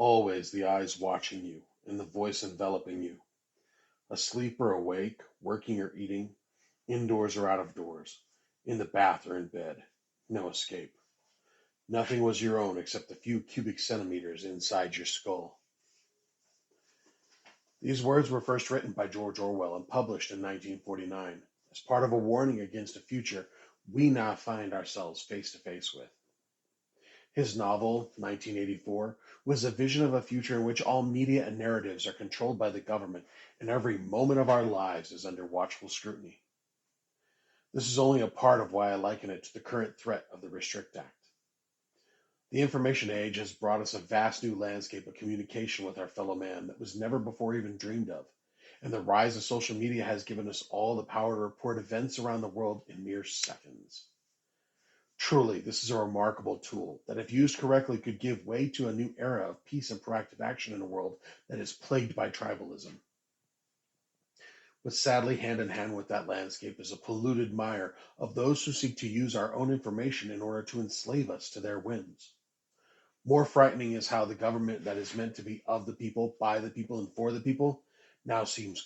Always the eyes watching you and the voice enveloping you. Asleep or awake, working or eating, indoors or out of doors, in the bath or in bed. No escape. Nothing was your own except the few cubic centimeters inside your skull. These words were first written by George Orwell and published in 1949 as part of a warning against a future we now find ourselves face to face with. His novel, 1984, was a vision of a future in which all media and narratives are controlled by the government and every moment of our lives is under watchful scrutiny. This is only a part of why I liken it to the current threat of the Restrict Act. The information age has brought us a vast new landscape of communication with our fellow man that was never before even dreamed of. And the rise of social media has given us all the power to report events around the world in mere seconds. Truly, this is a remarkable tool that, if used correctly, could give way to a new era of peace and proactive action in a world that is plagued by tribalism. But sadly, hand in hand with that landscape is a polluted mire of those who seek to use our own information in order to enslave us to their whims. More frightening is how the government that is meant to be of the people, by the people, and for the people now seems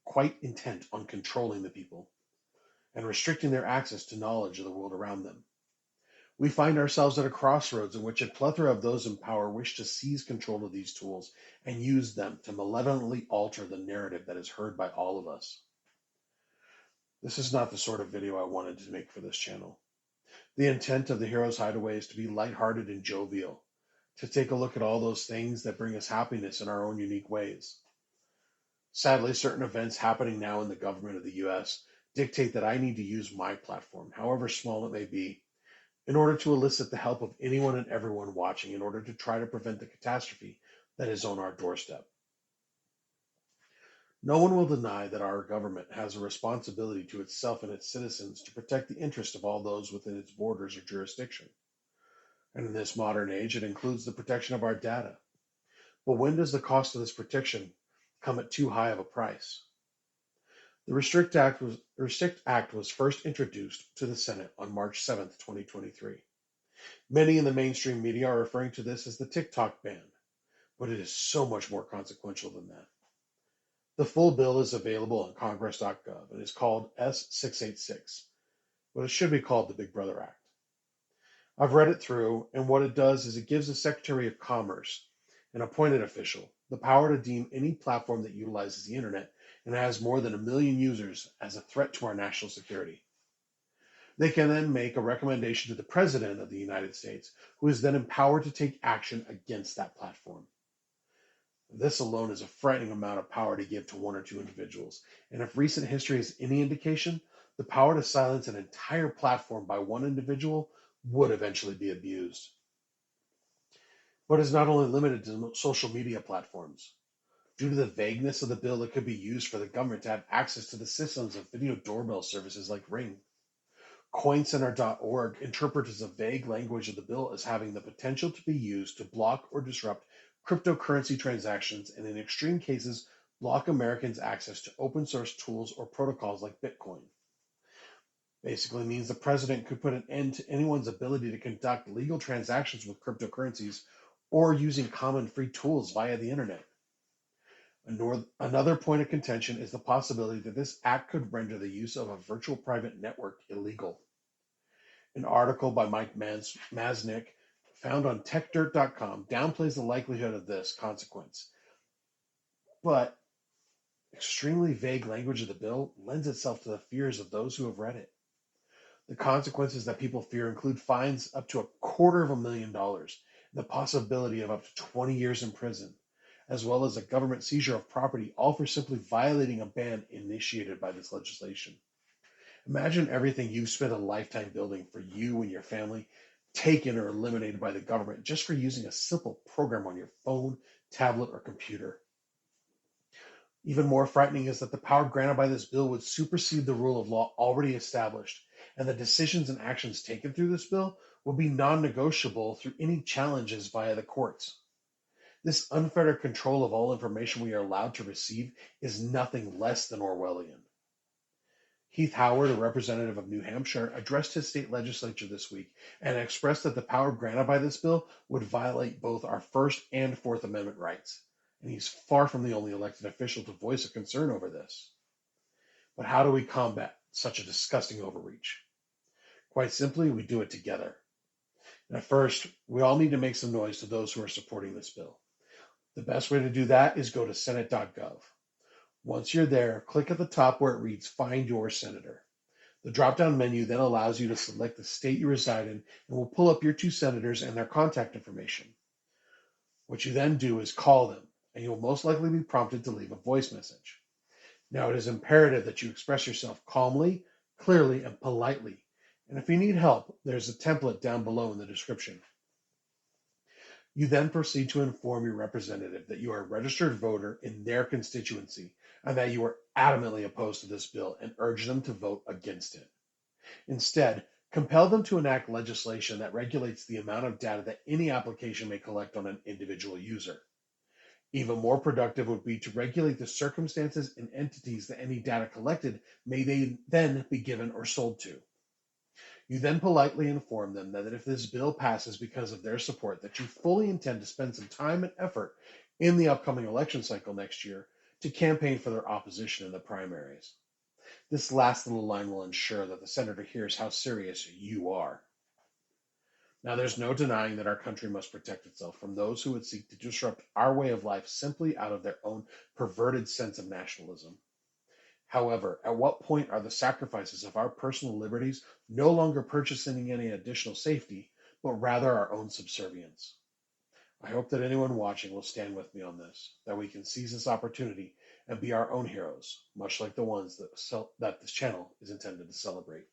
quite intent on controlling the people and restricting their access to knowledge of the world around them. We find ourselves at a crossroads in which a plethora of those in power wish to seize control of these tools and use them to malevolently alter the narrative that is heard by all of us. This is not the sort of video I wanted to make for this channel. The intent of the Hero's Hideaway is to be lighthearted and jovial, to take a look at all those things that bring us happiness in our own unique ways. Sadly, certain events happening now in the government of the US dictate that I need to use my platform, however small it may be, in order to elicit the help of anyone and everyone watching in order to try to prevent the catastrophe that is on our doorstep. No one will deny that our government has a responsibility to itself and its citizens to protect the interest of all those within its borders or jurisdiction. And in this modern age, it includes the protection of our data. But when does the cost of this protection come at too high of a price? The Restrict Act was first introduced to the Senate on March 7th, 2023. Many in the mainstream media are referring to this as the TikTok ban, but it is so much more consequential than that. The full bill is available on Congress.gov and is called S686, but it should be called the Big Brother Act. I've read it through, and what it does is it gives the Secretary of Commerce, an appointed official, the power to deem any platform that utilizes the internet and has more than 1 million users as a threat to our national security. They can then make a recommendation to the President of the United States, who is then empowered to take action against that platform. This alone is a frightening amount of power to give to one or two individuals, and if recent history is any indication, the power to silence an entire platform by one individual would eventually be abused. But it's not only limited to social media platforms. Due to the vagueness of the bill, it could be used for the government to have access to the systems of video doorbell services like Ring. CoinCenter.org interprets the vague language of the bill as having the potential to be used to block or disrupt cryptocurrency transactions and, in extreme cases, block Americans' access to open source tools or protocols like Bitcoin. Basically means the president could put an end to anyone's ability to conduct legal transactions with cryptocurrencies or using common free tools via the internet. Another point of contention is the possibility that this act could render the use of a virtual private network illegal. An article by Mike Masnick found on techdirt.com downplays the likelihood of this consequence, but extremely vague language of the bill lends itself to the fears of those who have read it. The consequences that people fear include fines up to $250,000, the possibility of up to 20 years in prison, as well as a government seizure of property, all for simply violating a ban initiated by this legislation. Imagine everything you've spent a lifetime building for you and your family taken or eliminated by the government just for using a simple program on your phone, tablet, or computer. Even more frightening is that the power granted by this bill would supersede the rule of law already established, and the decisions and actions taken through this bill will be non negotiable through any challenges via the courts. This unfettered control of all information we are allowed to receive is nothing less than Orwellian. Heath Howard, a representative of New Hampshire, addressed his state legislature this week and expressed that the power granted by this bill would violate both our First and Fourth Amendment rights. And he's far from the only elected official to voice a concern over this. But how do we combat such a disgusting overreach? Quite simply, we do it together. And at first, we all need to make some noise to those who are supporting this bill. The best way to do that is go to senate.gov. Once you're there, click at the top where it reads Find Your Senator. The drop down menu then allows you to select the state you reside in and will pull up your two senators and their contact information. What you then do is call them, and you'll most likely be prompted to leave a voice message. Now, it is imperative that you express yourself calmly, clearly, and politely. And if you need help, there's a template down below in the description. You then proceed to inform your representative that you are a registered voter in their constituency and that you are adamantly opposed to this bill and urge them to vote against it. Instead, compel them to enact legislation that regulates the amount of data that any application may collect on an individual user. Even more productive would be to regulate the circumstances and entities that any data collected may then be given or sold to. You then politely inform them that if this bill passes because of their support, that you fully intend to spend some time and effort in the upcoming election cycle next year to campaign for their opposition in the primaries. This last little line will ensure that the senator hears how serious you are. Now, there's no denying that our country must protect itself from those who would seek to disrupt our way of life simply out of their own perverted sense of nationalism. However, at what point are the sacrifices of our personal liberties no longer purchasing any additional safety, but rather our own subservience? I hope that anyone watching will stand with me on this, that we can seize this opportunity and be our own heroes, much like the ones that this channel is intended to celebrate.